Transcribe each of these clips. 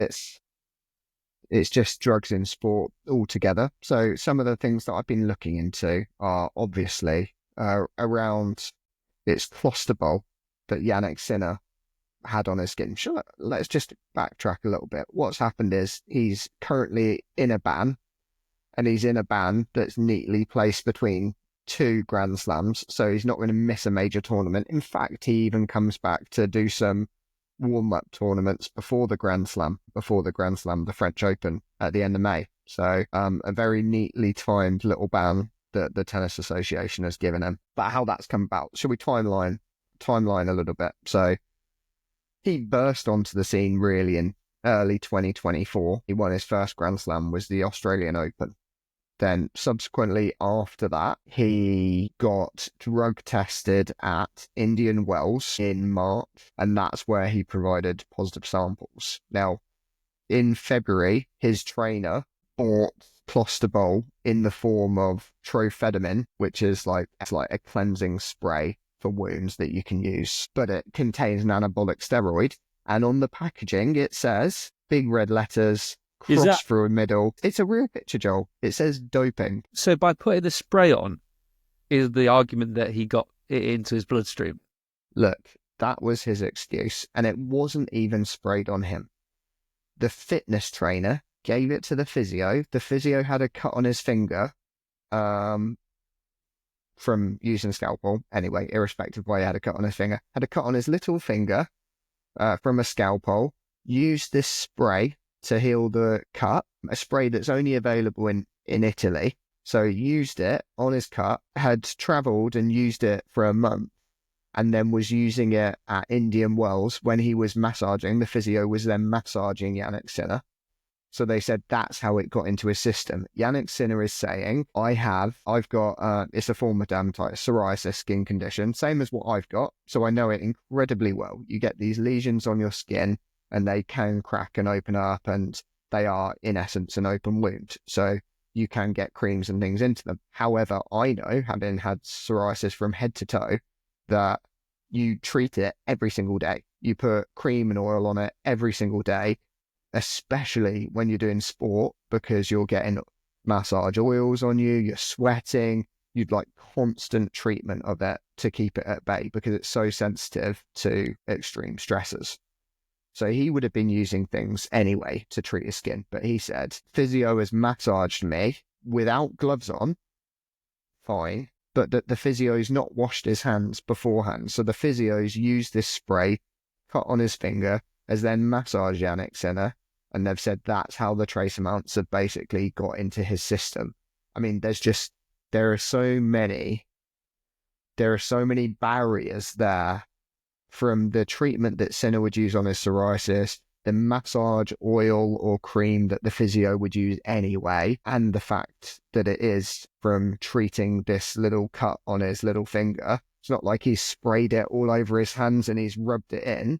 it's just drugs in sport altogether. So some of the things that I've been looking into are obviously around it's Clostebol that Jannik Sinner had on his skin. Sure, let's just backtrack a little bit. What's happened is he's currently in a ban, and he's in a ban that's neatly placed between two Grand Slams, so he's not going to miss a major tournament. In fact, he even comes back to do some warm-up tournaments before the Grand Slam, the French Open at the end of May. So a very neatly timed little ban that the Tennis Association has given him. But how that's come about, should we timeline a little bit? So he burst onto the scene really in early 2024. He won his first Grand Slam, was the Australian Open. Then subsequently after that, he got drug tested at Indian Wells in March, and that's where he provided positive samples. Now, in February, his trainer bought Clostebol in the form of trophedamine, which is like a cleansing spray for wounds that you can use, but it contains an anabolic steroid. And on the packaging, it says, big red letters, cross through a middle. It's a real picture, Joel. It says doping. So by putting the spray on, is the argument that he got it into his bloodstream? Look, that was his excuse, and it wasn't even sprayed on him. The fitness trainer gave it to the physio. The physio had a cut on his finger from using a scalpel. Anyway, irrespective of why he had a cut on his finger, had a cut on his little finger from a scalpel, used this spray to heal the cut, a spray that's only available in Italy. So he used it on his cut, had travelled and used it for a month, and then was using it at Indian Wells when he was massaging. The physio was then massaging Jannik Sinner. So they said that's how it got into his system. Jannik Sinner is saying, I've got, it's a form of dermatitis, psoriasis skin condition, same as what I've got. So I know it incredibly well. You get these lesions on your skin, and they can crack and open up, and they are, in essence, an open wound. So you can get creams and things into them. However, I know, having had psoriasis from head to toe, that you treat it every single day. You put cream and oil on it every single day, especially when you're doing sport, because you're getting massage oils on you, you're sweating, you'd like constant treatment of it to keep it at bay because it's so sensitive to extreme stresses. So he would have been using things anyway to treat his skin. But he said, physio has massaged me without gloves on, fine, but the physio's not washed his hands beforehand. So the physio's used this spray, cut on his finger, has then massaged Jannik Sinner, and they've said that's how the trace amounts have basically got into his system. I mean, there are so many barriers there, from the treatment that Sinner would use on his psoriasis, the massage oil or cream that the physio would use anyway, and the fact that it is from treating this little cut on his little finger. It's not like he's sprayed it all over his hands and he's rubbed it in.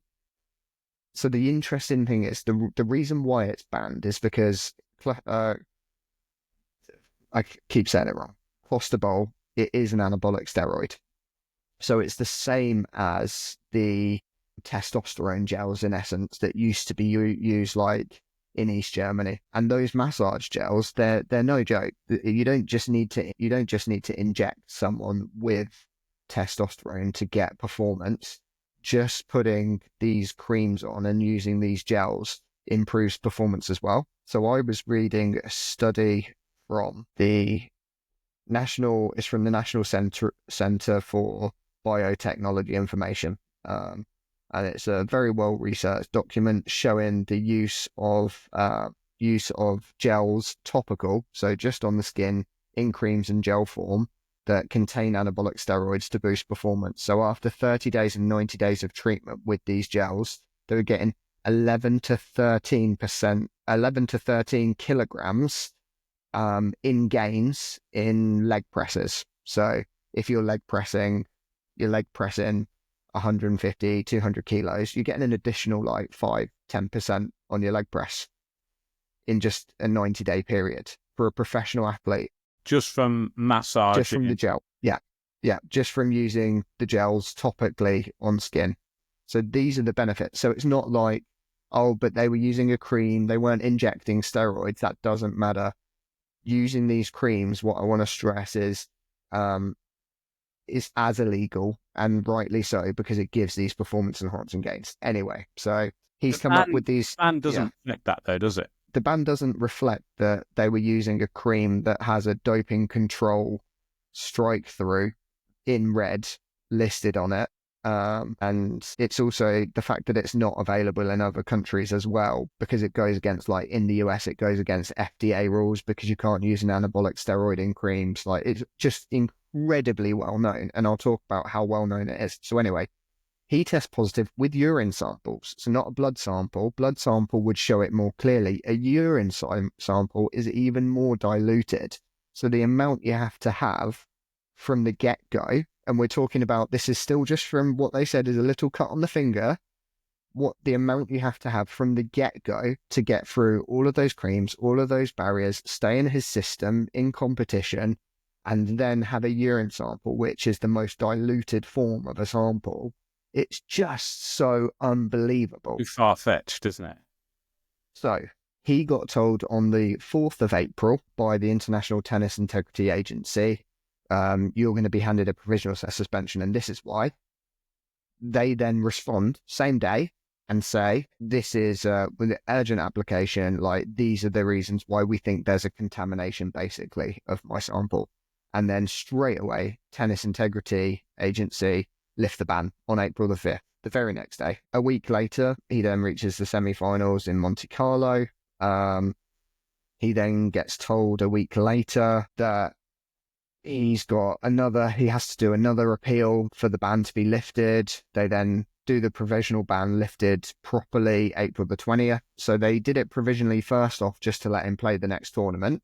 So the interesting thing is, the reason why it's banned is because, I keep saying it wrong, Clostebol, it is an anabolic steroid. So it's the same as the testosterone gels, in essence, that used to be used like in East Germany. And those massage gels, they're no joke. You don't just need to inject someone with testosterone to get performance. Just putting these creams on and using these gels improves performance as well. So I was reading a study from the National Centre for Biotechnology Information, and it's a very well researched document showing the use of gels topical, so just on the skin, in creams and gel form, that contain anabolic steroids to boost performance. So after 30 days and 90 days of treatment with these gels, they were getting 11 to 13 kilograms in gains in leg presses. So if you're leg pressing 150, 200 kilos, you're getting an additional like 5-10% on your leg press in just a 90-day period for a professional athlete. Just from massage? Just from the gel. Yeah. Just from using the gels topically on skin. So these are the benefits. So it's not like, oh, but they were using a cream, they weren't injecting steroids. That doesn't matter. Using these creams, what I want to stress um, is as illegal, and rightly so, because it gives these performance enhancing gains. Anyway, so he's come up with these. Ban Yeah, doesn't reflect that though, does it? the ban doesn't reflect that they were using a cream that has a doping control strike through in red listed on it. And it's also the fact that it's not available in other countries as well, because it goes against, like in the US, it goes against FDA rules because you can't use an anabolic steroid in creams. Like, it's just incredibly well known. And I'll talk about how well known it is. So anyway, he tests positive with urine samples. So not a blood sample. Blood sample would show it more clearly. A urine sample is even more diluted. So the amount you have to have from the get-go, and we're talking about, this is still just from what they said is a little cut on the finger, what the amount you have to have from the get-go to get through all of those creams, all of those barriers, stay in his system in competition, and then have a urine sample, which is the most diluted form of a sample. It's just so unbelievable. Too far-fetched, isn't it? So he got told on the 4th of April by the International Tennis Integrity Agency, you're going to be handed a provisional suspension, and this is why. They then respond same day and say, this is with an urgent application, like, these are the reasons why we think there's a contamination, basically, of my sample. And then straight away, Tennis Integrity Agency lift the ban on April the 5th, the very next day. A week later, he then reaches the semi-finals in Monte Carlo. He then gets told a week later that he has to do another appeal for the ban to be lifted. They then do the provisional ban lifted properly April the 20th. So they did it provisionally first off just to let him play the next tournament.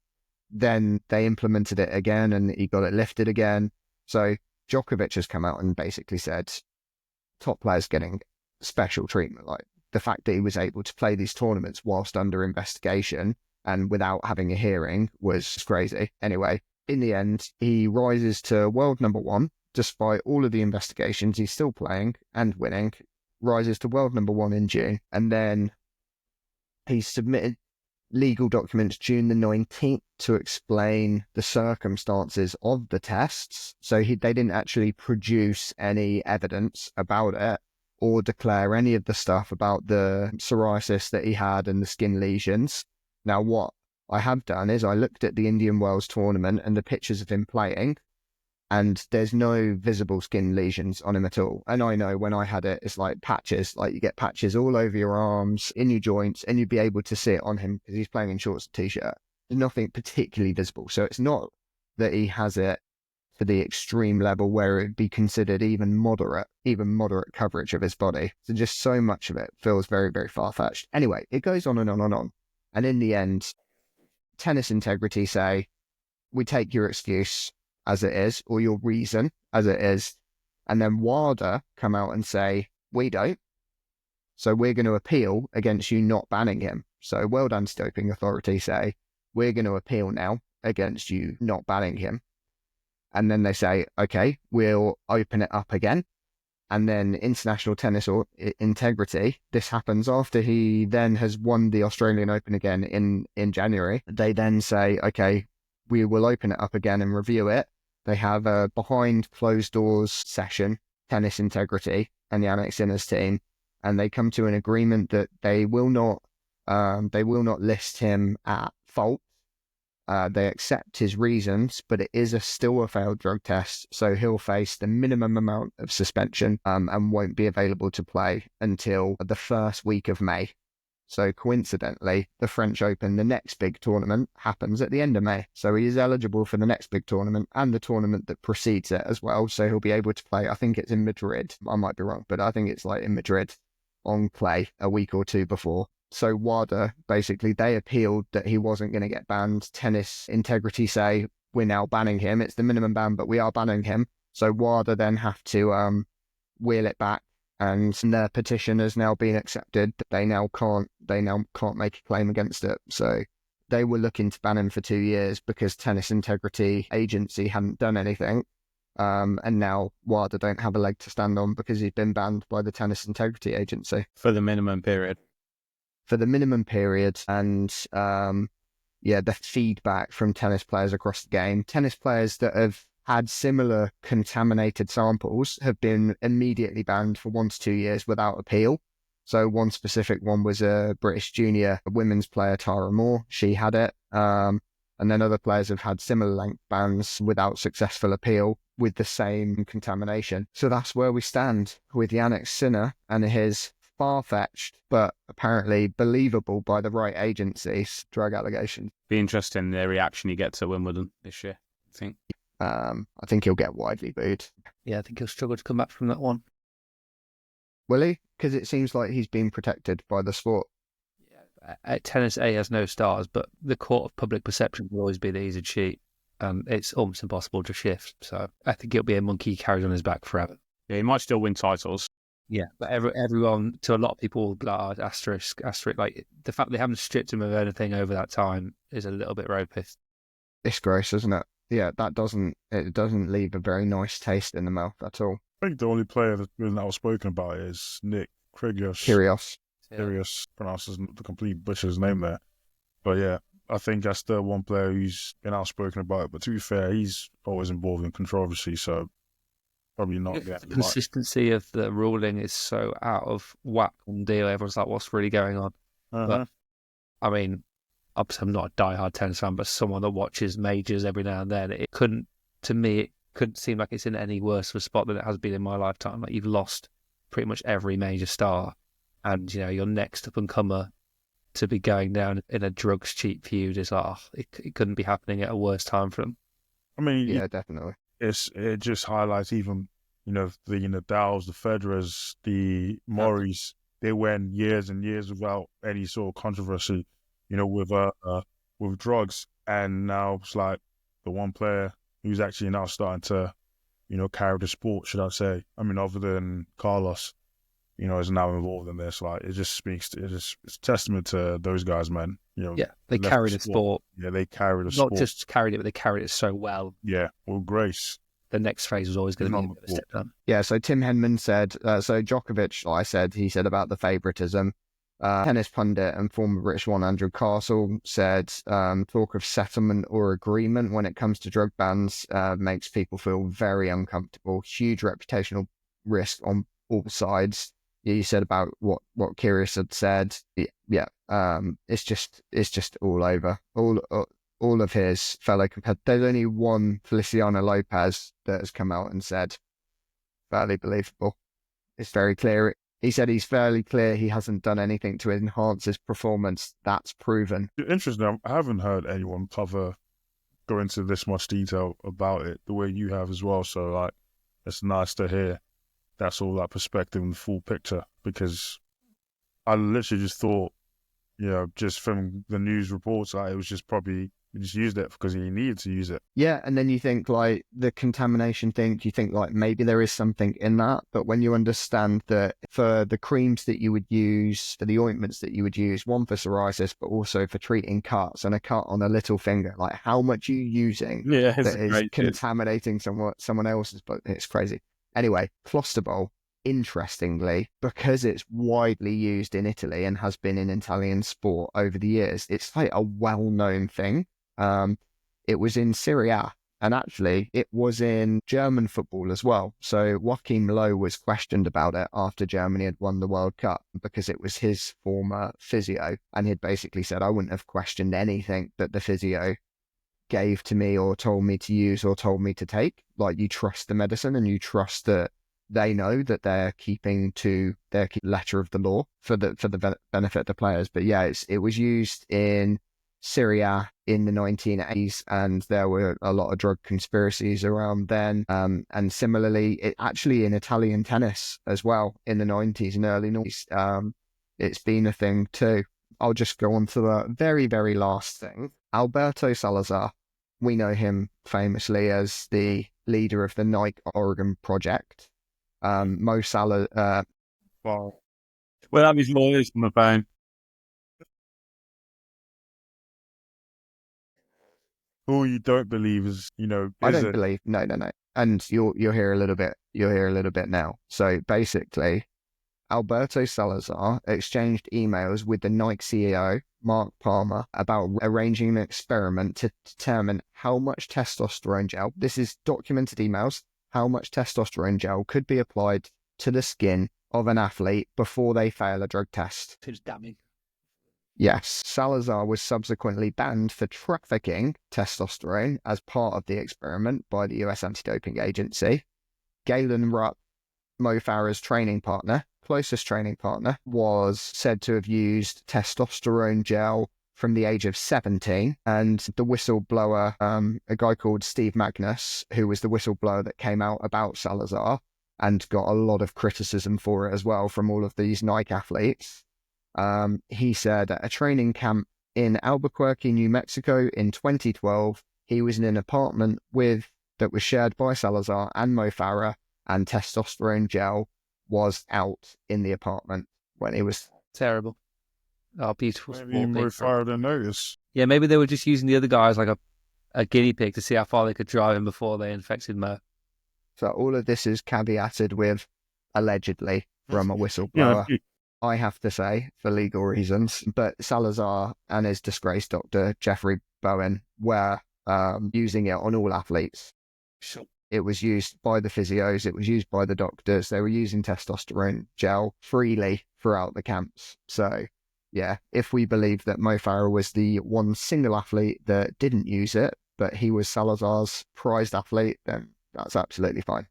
Then they implemented it again and he got it lifted again. So Djokovic has come out and basically said top players getting special treatment. Like, the fact that he was able to play these tournaments whilst under investigation and without having a hearing was crazy. Anyway, in the end, he rises to world number one. Despite all of the investigations, he's still playing and winning, rises to world number one in June. And then he submitted legal documents June the 19th to explain the circumstances of the tests. So they didn't actually produce any evidence about it or declare any of the stuff about the psoriasis that he had and the skin lesions. Now, what I have done is I looked at the Indian Wells tournament and the pictures of him playing, and there's no visible skin lesions on him at all. And I know when I had it, it's like patches, like you get patches all over your arms, in your joints, and you'd be able to see it on him because he's playing in shorts and t-shirt. There's nothing particularly visible. So it's not that he has it to the extreme level where it'd be considered even moderate coverage of his body. So just so much of it feels very, very far-fetched. Anyway, it goes on and on and on. And in the end, Tennis Integrity say, we take your excuse as it is, or your reason as it is. And then WADA come out and say, we don't. So we're going to appeal against you not banning him. So World Anti-Doping Authority say, we're going to appeal now against you not banning him. And then they say, okay, we'll open it up again. And then International Tennis or Integrity, this happens after he then has won the Australian Open again in January. They then say, okay, we will open it up again and review it. They have a behind closed doors session, Tennis Integrity and the Jannik Sinner's team, and they come to an agreement that they will not list him at fault. They accept his reasons, but it is still a failed drug test, so he'll face the minimum amount of suspension and won't be available to play until the first week of May. So coincidentally, the French Open, the next big tournament, happens at the end of May. So he is eligible for the next big tournament and the tournament that precedes it as well. So he'll be able to play, I think it's in Madrid. I might be wrong, but I think it's like in Madrid on clay a week or two before. So WADA, basically, they appealed that he wasn't going to get banned. Tennis Integrity say, we're now banning him. It's the minimum ban, but we are banning him. So WADA then have to wheel it back, and their petition has now been accepted. They now can't make a claim against it. So they were looking to ban him for 2 years because Tennis Integrity Agency hadn't done anything. And now WADA don't have a leg to stand on because he's been banned by the Tennis Integrity Agency. For the minimum period. for the minimum period and the feedback from tennis players across the game. Tennis players that have had similar contaminated samples have been immediately banned for 1 to 2 years without appeal. So one specific one was a British junior women's player, Tara Moore. She had it. And then other players have had similar length bans without successful appeal with the same contamination. So that's where we stand with Jannik Sinner and his far-fetched, but apparently believable by the right agencies, drug allegations. Be interesting the reaction he gets at Wimbledon this year, I think. I think he'll get widely booed. Yeah, I think he'll struggle to come back from that one. Will he? Because it seems like he's been protected by the sport. At tennis, A has no stars, but the court of public perception will always be that he's a cheat. It's almost impossible to shift. So I think it'll be a monkey he carries on his back forever. Yeah, he might still win titles. Yeah, but everyone, to a lot of people, like, asterisk, like the fact they haven't stripped him of anything over that time is a little bit ropist. Disgrace, isn't it? Yeah, it doesn't leave a very nice taste in the mouth at all. I think the only player that was spoken about is Nick Kyrgios. Kyrgios pronounces the complete butcher's name there. But yeah, I think that's the one player who's been outspoken about it. But to be fair, he's always involved in controversy, so probably not the consistency of the ruling is so out of whack on deal. Everyone's like, what's really going on? But I mean, obviously I'm not a diehard tennis fan, but someone that watches majors every now and then, it couldn't seem like it's in any worse of a spot than it has been in my lifetime. Like, you've lost pretty much every major star, and your next up and comer to be going down in a drugs cheat feud is it couldn't be happening at a worse time for them. I mean, yeah, definitely. It just highlights even the Nadals, the Federers, the Murrays. They went years and years without any sort of controversy, with drugs, and now it's like the one player who's actually now starting to, carry the sport, should I say? I mean, other than Carlos, is now involved in this. Like, it just speaks to it's testament to those guys, man. They carry the sport. Yeah, they carry the sport. Not just carried it, but they carried it so well. Yeah, well, grace. The next phase was always going to be a step down. Yeah, so Tim Henman said, so Djokovic, he said about the favouritism. Tennis pundit and former British one, Andrew Castle, said talk of settlement or agreement when it comes to drug bans makes people feel very uncomfortable. Huge reputational risk on all sides. You said about what Kyrgios had said. It's just all over. All of his fellow competitors. There's only one, Feliciano Lopez, that has come out and said, fairly believable. It's very clear. He said he's fairly clear he hasn't done anything to enhance his performance. That's proven. Interesting. I haven't heard anyone go into this much detail about it the way you have as well. So, it's nice to hear that's all that perspective and the full picture, because I literally just thought, just from the news reports, it was just probably he just used it because he needed to use it. Yeah, and then you think the contamination thing, you think maybe there is something in that, but when you understand that for the creams that you would use, for the ointments that you would use, one for psoriasis, but also for treating cuts, and a cut on a little finger, how much are you using that is contaminating someone else's, but it's crazy. Anyway, Clostebol, interestingly, because it's widely used in Italy and has been in Italian sport over the years, it's a well-known thing. It was in Serie A, and actually it was in German football as well. So Joachim Low was questioned about it after Germany had won the World Cup, because it was his former physio, and he'd basically said, I wouldn't have questioned anything that the physio gave to me or told me to use or told me to take. You trust the medicine, and you trust that they know that they're keeping to their letter of the law for the benefit of the players. But yeah, it was used in Serie A in the 1980s, and there were a lot of drug conspiracies around then. And similarly, it actually in Italian tennis as well in the 90s and early 90s, it's been a thing too. I'll just go on to the very, very last thing. Alberto Salazar, we know him famously as the leader of the Nike Oregon project. Mo Salah. Wow. Well, that was lawyers on the phone. Who you don't believe is, I don't believe. No. And you'll hear a little bit. You'll hear a little bit now. So basically, Alberto Salazar exchanged emails with the Nike CEO, Mark Palmer, about arranging an experiment to determine how much testosterone gel, this is documented emails, how much testosterone gel could be applied to the skin of an athlete before they fail a drug test. It's damning. Yes, Salazar was subsequently banned for trafficking testosterone as part of the experiment by the US Anti-Doping Agency. Galen Rupp, Mo Farah's training partner, closest training partner, was said to have used testosterone gel from the age of 17, and the whistleblower, a guy called Steve Magnus, who was the whistleblower that came out about Salazar and got a lot of criticism for it as well from all of these Nike athletes. He said at a training camp in Albuquerque, New Mexico in 2012, he was in an apartment that was shared by Salazar and Mo Farah, and testosterone gel was out in the apartment when he was... Terrible. Oh, beautiful Maybe sport. Mo Big Farah didn't notice. Yeah, maybe they were just using the other guy as like a guinea pig to see how far they could drive him before they infected Mo. So all of this is caveated with allegedly from a whistleblower. I have to say, for legal reasons, but Salazar and his disgraced doctor, Jeffrey Bowen, were using it on all athletes. Sure. It was used by the physios, it was used by the doctors, they were using testosterone gel freely throughout the camps. So, yeah, if we believe that Mo Farah was the one single athlete that didn't use it, but he was Salazar's prized athlete, then that's absolutely fine.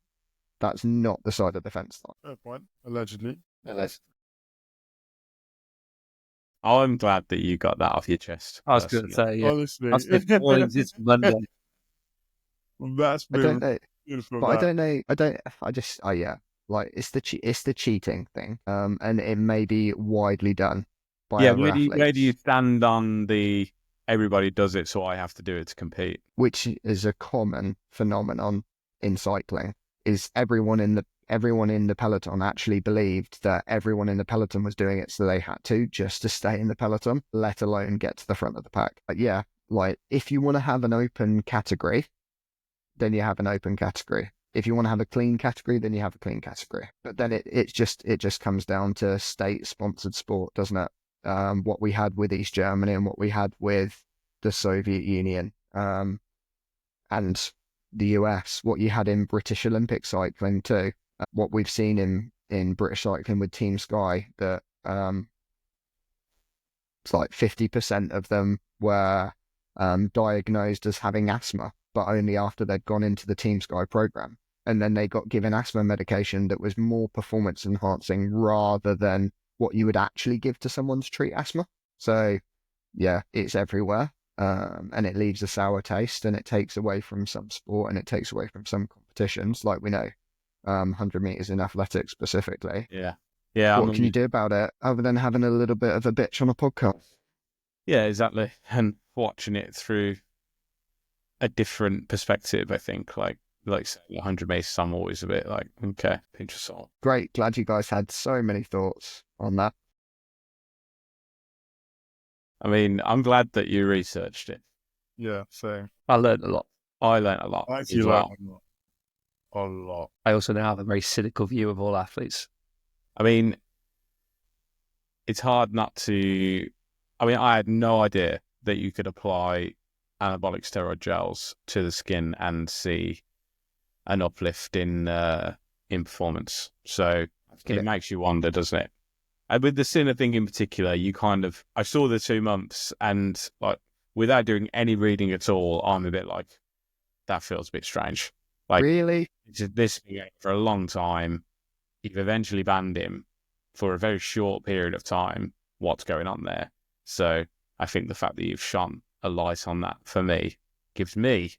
That's not the side of the fence. Fair point. Allegedly. I'm glad that you got that off your chest. I was going to say, yeah. Honestly. I spent mornings this Monday. That's I don't been know, beautiful. but yeah, like it's the cheating thing, and it may be widely done by other where do athletes, you stand on the everybody does it, so I have to do it to compete? which is a common phenomenon in cycling. Is everyone in the peloton actually believed that everyone in the peloton was doing it, so they had to just to stay in the peloton, let alone get to the front of the pack. But yeah, like if you want to have an open category, then you have an open category. If you want to have a clean category, then you have a clean category. But then it just comes down to state-sponsored sport, doesn't it? What we had with East Germany and what we had with the Soviet Union, and the US, what you had in British Olympic cycling too, what we've seen in British cycling with Team Sky, that it's like 50% of them were diagnosed as having asthma, but only after they'd gone into the Team Sky program. And then they got given asthma medication that was more performance enhancing rather than what you would actually give to someone to treat asthma. So yeah, it's everywhere. And it leaves a sour taste, and it takes away from some sport, and it takes away from some competitions, like we know, 100 meters in athletics specifically. Yeah. What can you do about it other than having a little bit of a bitch on a podcast? Yeah, exactly. And watching it through a different perspective, I think, like say 100 meters, I'm always a bit like, okay, pinch of salt. Great, glad you guys had so many thoughts on that. I mean, I'm glad that you researched it. Yeah, same. I learned a lot. I learned a lot I actually as learned well. a lot. I also now have a very cynical view of all athletes. I mean, it's hard not to... I mean, I had no idea that you could apply anabolic steroid gels to the skin and see an uplift in performance. So it makes you wonder, doesn't it? And with the Sinner thing in particular, I saw the 2 months, and like without doing any reading at all, I'm a bit like, that feels a bit strange. Like, Really? This thing for a long time. You've eventually banned him for a very short period of time. What's going on there? So I think the fact that you've shone a light on that, for me, gives me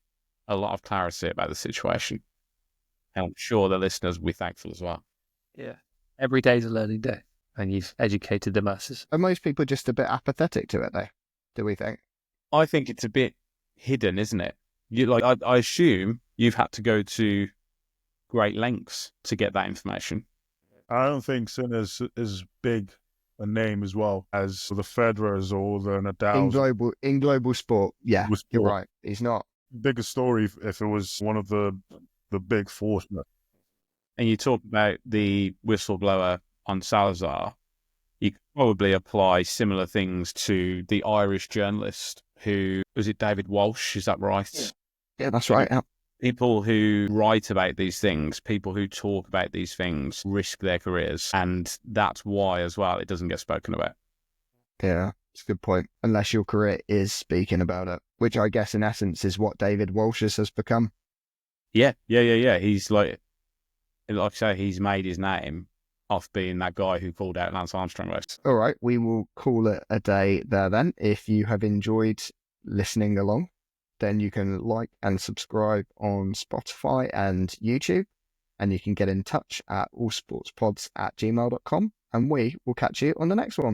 a lot of clarity about the situation. And I'm sure the listeners will be thankful as well. Yeah. Every day's a learning day, and you've educated the masses. Are most people just a bit apathetic to it, though? Do we think? I think it's a bit hidden, isn't it? I assume you've had to go to great lengths to get that information. I don't think Sinner's as big a name as well as the Federers or the Nadals. In global sport, yeah, With you're sport. right. He's not. Bigger story if it was one of the big four. And you talk about the whistleblower on Salazar, you could probably apply similar things to the Irish journalist who, was it David Walsh? Is that right? Yeah, that's right. Yeah. People who write about these things, people who talk about these things, risk their careers. And that's why, as well, it doesn't get spoken about. Yeah, it's a good point. Unless your career is speaking about it, which I guess in essence is what David Walsh's has become. Yeah. He's like I say, he's made his name off being that guy who called out Lance Armstrong race. All right, we will call it a day there then. If you have enjoyed listening along, then you can like and subscribe on Spotify and YouTube, and you can get in touch at allsportspods@gmail.com, and we will catch you on the next one.